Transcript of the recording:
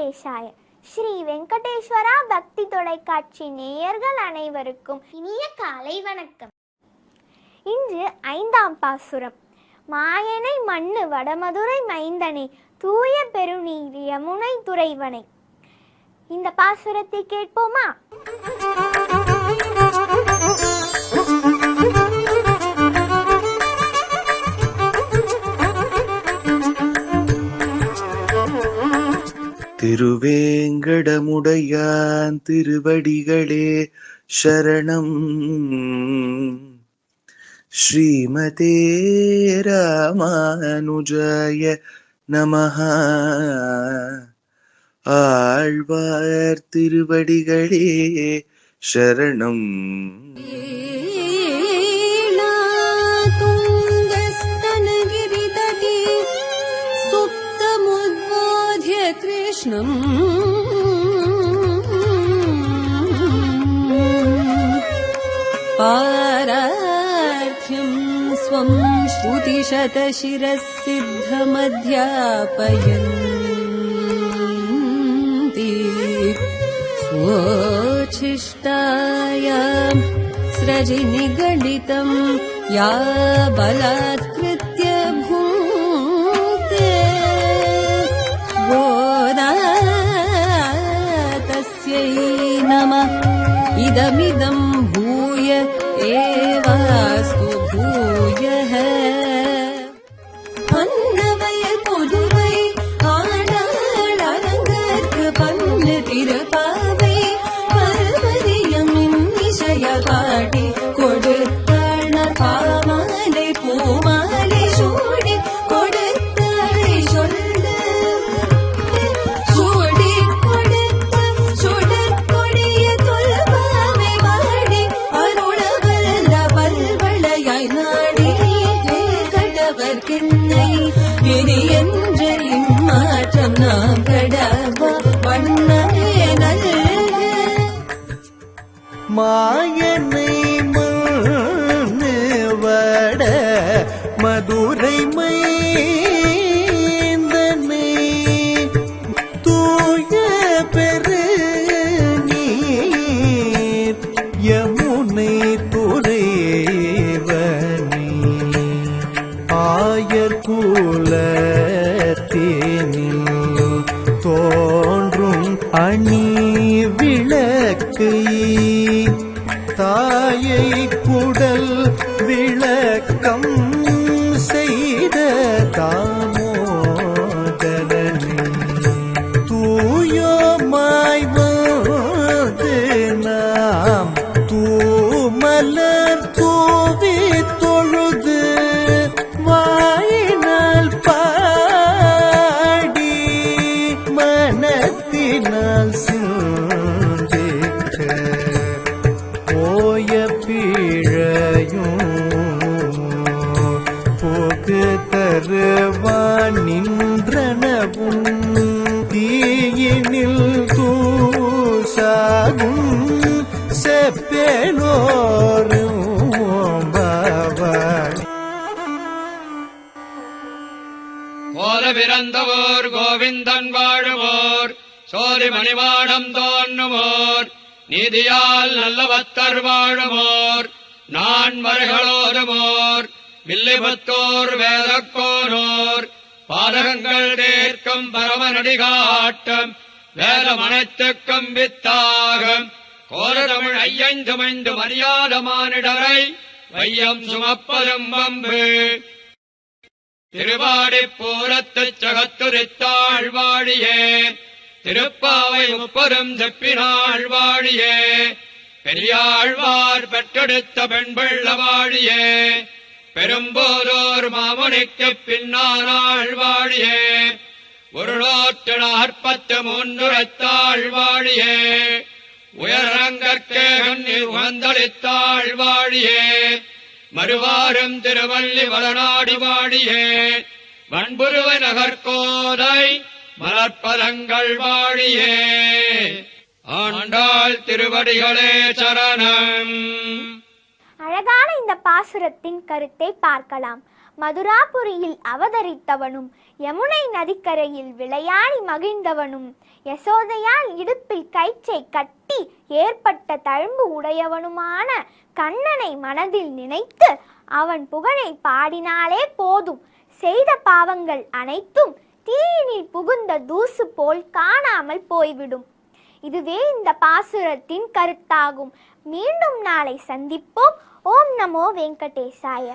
வெங்கடேஷாய. ஸ்ரீ வெங்கடேஸ்வரா பக்தி தொலைக்காட்சி நேயர்கள் அனைவருக்கும் இனிய காலை வணக்கம். இன்று 5ஆம் பாசுரம். மாயனை மண்ணு வடமதுரை மைந்தனை தூய பெருநீர் யமுனை துறைவனை. இந்த பாசுரத்தை கேட்போமா? திருவேங்கடமுடையான் திருவடிகளே சரணம். ஸ்ரீமதே ராமானுஜாய நமஹ. ஆழ்வார் திருவடிகளே சரணம். कृष्णम् पारार्थ्यं स्वं श्रुतिशतशिरसिद्धमध्यापयन्ति स्वोच्छिष्टायां स्रजिनिगणितं या बलात्कृत्य भुङ्क्ते तस्यै नमः. इदमिदं भूय एवास्तु भूयः. अन्नवय पुदुवै आडाळ அரங்கற்கு பன்னு திருப்பாவை பல்வரியம் இன்னிசைய பாடி கொடுத்தாள் பாமாலை பூமாலை சூடி கொடுத்தாளை சொல்ல மாற்றம் நாம் கடவா வண்ணமே நல்ல. மாயனை மண்ணு வட மதுரை மைந்தனை தூய பெருநீர் யமுனை துறைவனை ஆயர்குலத்தினில் தோன்றும் அணி விளக்கு தாயை குடல் விளக்கம் செய்த தாமோதரனே தூயோமாய் வந்து நாம் தூமலர் தூவி தொழுது வாயினால் பாடி மனத்தினால் சிந்திக்க போய பிழையும் போக்கு தருவான் நின்றனவும் தீயினில் தூசாகும் செப்பேனோரும் பாவாய். கோல பிறந்தவோர் கோவிந்தன் வாழுவோர் சோதி மணிவாடம் தோன்றுவோர் நீதியால் நல்ல பக்தர் வாழுவோர் நான்மறைகளோதுவோர் வில்லிபுத்தோர் வேதக்கோனோர் பாதகங்கள் தேர்க்கும் பரமநடி காட்டும் வேதமனைத்துக்கும் வித்தாகும் கோலதமிழ் ஐயஞ்சுமைந்து மரியாத மானிடரை வையம் சுமப்பதும் வம்பு. திருவாடிப்பூரத்துச் சகத்துரித்தாள் வாழியே திருப்பாவை முப்பதும் செப்பினாள் வாழியே பெரியாழ்வார் பெற்றெடுத்த பெண்பிள்ள வாழியே பெரும்போதோர் மாமுனிக்குப் பின்னானாள் வாழியே ஒரு 143 வாழியே உயரங்கற்கே உகந்தளித்தாள் வாழியே மறுவாரும் திருவள்ளி வளநாடு வாழியே வன்புருவ நகர்கோதை மலர்ப்பதங்கள் வாழியே. ஆண்டாள் திருவடிகளே சரணம். அழகான இந்த பாசுரத்தின் கருத்தை பார்க்கலாம். மதுராபுரியில் அவதரித்தவனும் யமுனை நதிக்கரையில் விளையாடி மகிழ்ந்தவனும் யசோதையால் இடுப்பில் கயிற்றை கட்டி ஏற்பட்ட தழும்பு உடையவனுமான கண்ணனை மனதில் நினைத்து அவன் புகழை பாடினாலே போதும், செய்த பாவங்கள் அனைத்தும் தீயினில் புகுந்த தூசு போல் காணாமல் போய்விடும். இதுவே இந்த பாசுரத்தின் கருத்தாகும். மீண்டும் நாளை சந்திப்போம். ஓம் நமோ வெங்கடேசாய.